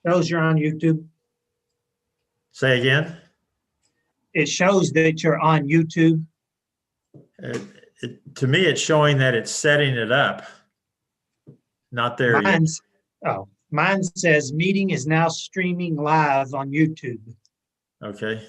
Shows you're on YouTube. Say again? It shows that you're on YouTube. To me, it's showing that it's setting it up. Not there yet. Mine says meeting is now streaming live on YouTube. Okay.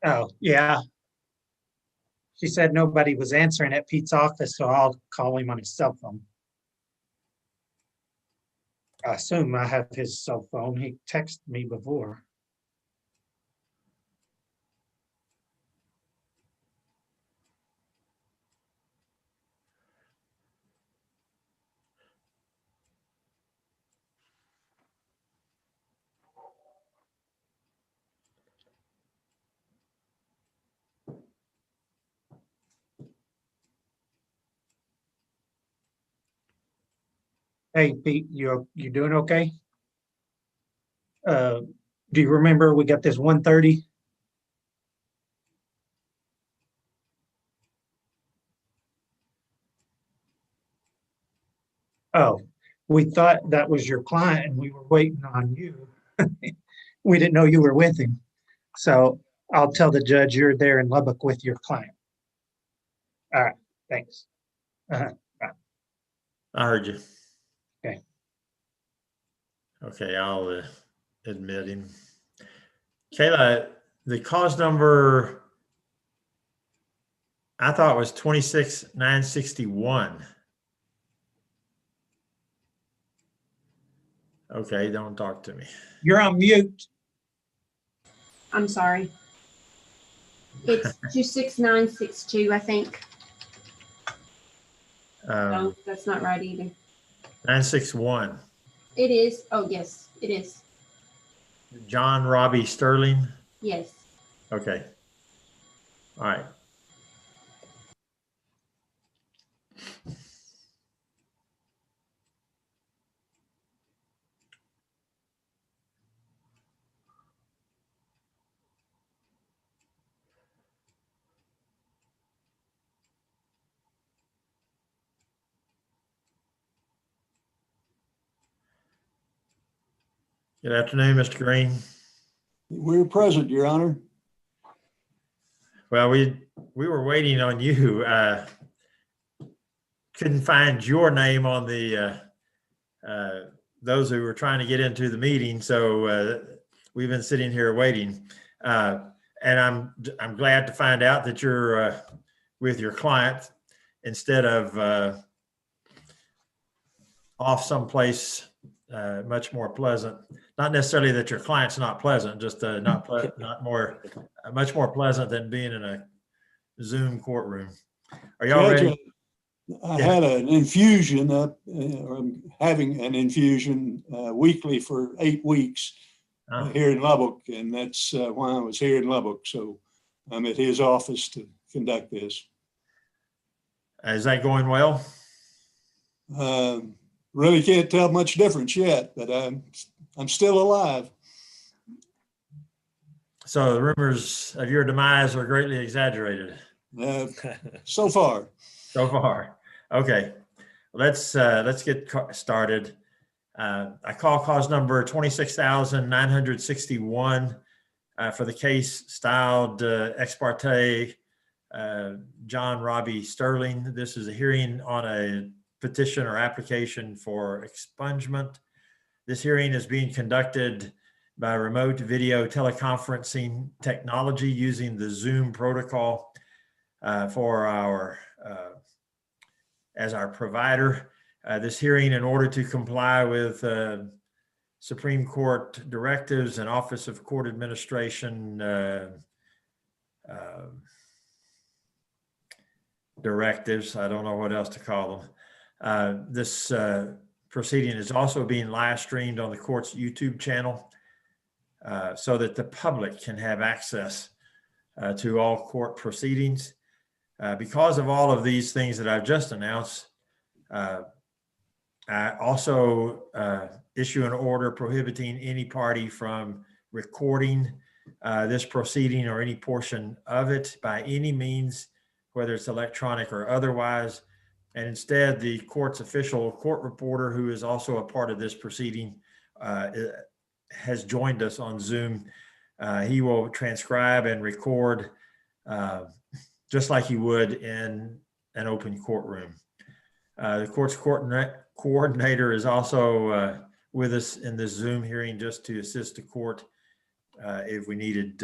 Oh, yeah. She said nobody was answering at Pete's office, so I'll call him on his cell phone. I assume I have his cell phone. He texted me before. Hey, Pete, you doing okay? Do you remember we got this 1:30? Oh, we thought that was your client and we were waiting on you. We didn't know you were with him. So I'll tell the judge you're there in Lubbock with your client. All right, thanks. I heard you. Okay. Okay, I'll admit him. Kayla, the cause number, I thought was 26961. Okay, don't talk to me. You're on mute. I'm sorry. It's 26962, I think. No, that's not right either. 961. It is. Oh, yes, it is. John Robbie Sterling. Yes. Okay. All right. Good afternoon, Mr. Green. We're present, Your Honor. Well, we were waiting on you. Couldn't find your name on the those who were trying to get into the meeting, so we've been sitting here waiting. And I'm glad to find out that you're with your client instead of off someplace much more pleasant. Not necessarily that your client's not pleasant, just much more pleasant than being in a Zoom courtroom. Are y'all ready? I had an infusion or I'm having an infusion weekly for 8 weeks here in Lubbock, and that's why I was here in Lubbock. So I'm at his office to conduct this. Is that going well? Really can't tell much difference yet, but I'm still alive. So the rumors of your demise are greatly exaggerated. So far. So far. Okay. Let's get started. I call cause number 26,961 for the case styled ex parte John Robbie Sterling. This is a hearing on a petition or application for expungement. This hearing is being conducted by remote video teleconferencing technology using the Zoom protocol for our as our provider. This hearing, in order to comply with Supreme Court directives and Office of Court Administration directives, I don't know what else to call them. This proceeding is also being live streamed on the court's YouTube channel so that the public can have access to all court proceedings. Because of all of these things that I've just announced, I also issue an order prohibiting any party from recording this proceeding or any portion of it by any means, whether it's electronic or otherwise. And instead, the court's official court reporter, who is also a part of this proceeding, has joined us on Zoom. He will transcribe and record just like he would in an open courtroom. The court's coordinator is also with us in this Zoom hearing just to assist the court if we needed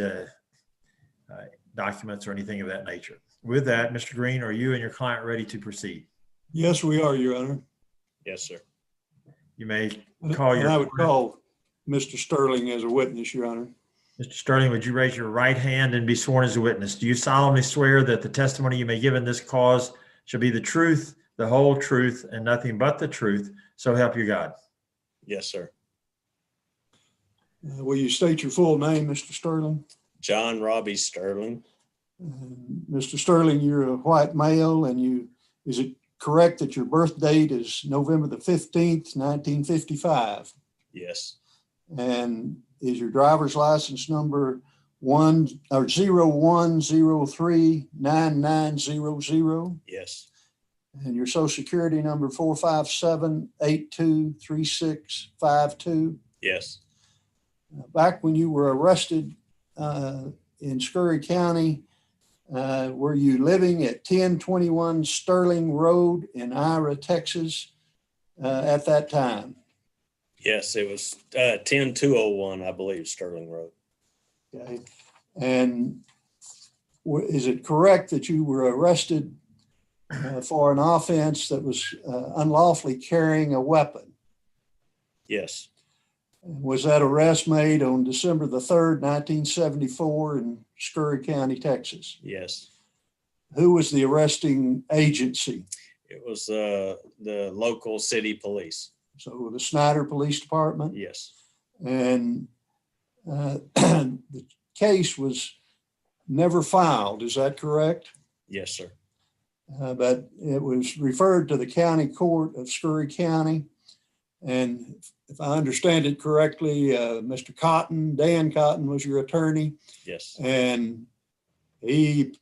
documents or anything of that nature. With that, Mr. Green, are you and your client ready to proceed? Yes, we are, Your Honor. Yes, sir. You may call your. And I would call Mr. Sterling as a witness, Your Honor. Mr. Sterling, would you raise your right hand and be sworn as a witness? Do you solemnly swear that the testimony you may give in this cause shall be the truth, the whole truth, and nothing but the truth? So help you God. Yes, sir. Will you state your full name, Mr. Sterling? John Robbie Sterling. Mr. Sterling, you're a white male, and is it correct that your birth date is November the 15th, 1955? Yes. And is your driver's license number 01039900? Yes. And your social security number 457823652? Yes. Back when you were arrested in Scurry County, were you living at 1021 Sterling Road in Ira, Texas at that time? Yes, it was 10201, I believe, Sterling Road. Okay. And is it correct that you were arrested for an offense that was unlawfully carrying a weapon? Yes. Was that arrest made on December the 3rd, 1974 in Scurry County, Texas? Yes. Who was the arresting agency? It was the local city police. So the Snyder Police Department? Yes. And the case was never filed, is that correct? Yes, sir. But it was referred to the county court of Scurry County. And if I understand it correctly, Mr. Cotton, Dan Cotton, was your attorney. Yes. And he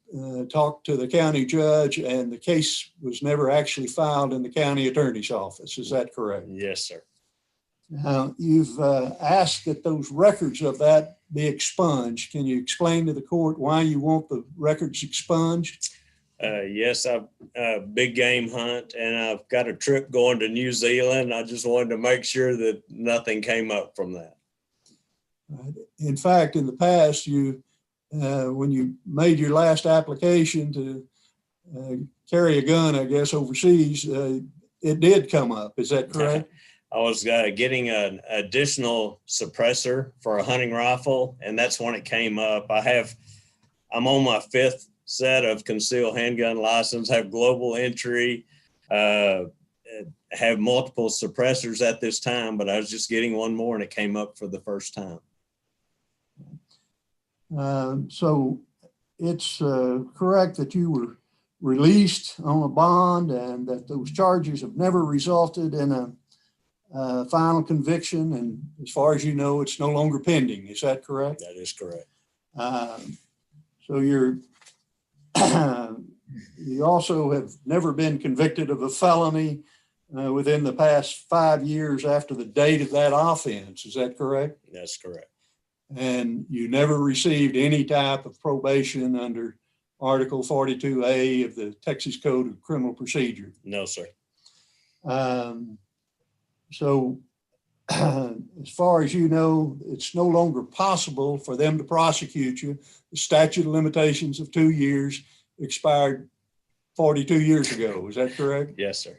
talked to the county judge, and the case was never actually filed in the county attorney's office. Is that correct? Yes, sir. Now, you've asked that those records of that be expunged. Can you explain to the court why you want the records expunged? Yes, I've big game hunt, and I've got a trip going to New Zealand. I just wanted to make sure that nothing came up from that. In fact, in the past, when you made your last application to carry a gun, I guess, overseas, it did come up. Is that correct? I was getting an additional suppressor for a hunting rifle, and that's when it came up. I'm on my 5th set of concealed handgun license, have global entry, have multiple suppressors at this time, but I was just getting one more and it came up for the first time. So it's correct that you were released on a bond and that those charges have never resulted in a final conviction. And as far as you know, it's no longer pending. Is that correct? That is correct. So you also have never been convicted of a felony within the past 5 years after the date of that offense. Is that correct? That's correct. And you never received any type of probation under Article 42A of the Texas Code of Criminal Procedure? No, sir. So as far as you know, it's no longer possible for them to prosecute you. The statute of limitations of 2 years expired 42 years ago. Is that correct? Yes, sir.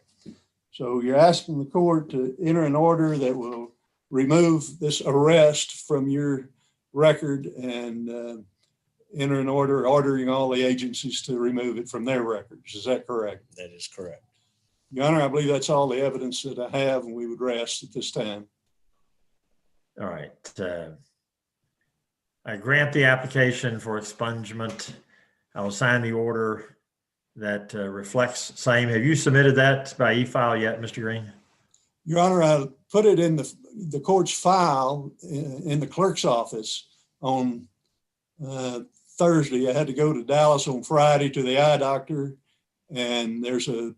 So you're asking the court to enter an order that will remove this arrest from your record and enter an order ordering all the agencies to remove it from their records. Is that correct? That is correct. Your Honor, I believe that's all the evidence that I have, and we would rest at this time. All right. I grant the application for expungement. I will sign the order that reflects same. Have you submitted that by e-file yet, Mr. Green? Your Honor, I put it in the court's file in the clerk's office on Thursday. I had to go to Dallas on Friday to the eye doctor, and there's a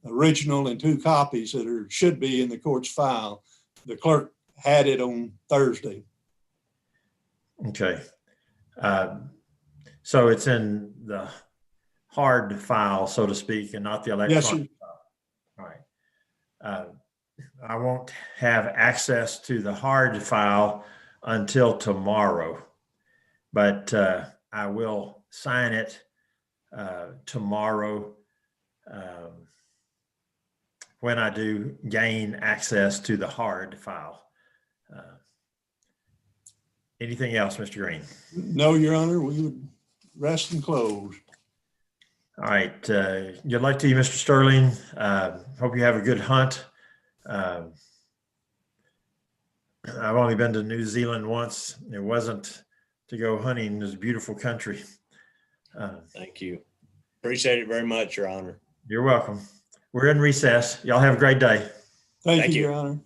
original and 2 copies that should be in the court's file. The clerk had it on Thursday. Okay. So it's in the hard file, so to speak, and not the electronic. Yes, sir. All right. I won't have access to the hard file until tomorrow, but I will sign it tomorrow when I do gain access to the hard file. Anything else, Mr. Green? No, Your Honor, we would rest and close. All right. Good luck to you, Mr. Sterling. Hope you have a good hunt. I've only been to New Zealand once. It wasn't to go hunting. It's a beautiful country. Thank you. Appreciate it very much, Your Honor. You're welcome. We're in recess. Y'all have a great day. Thank Thank you, you. Your Honor.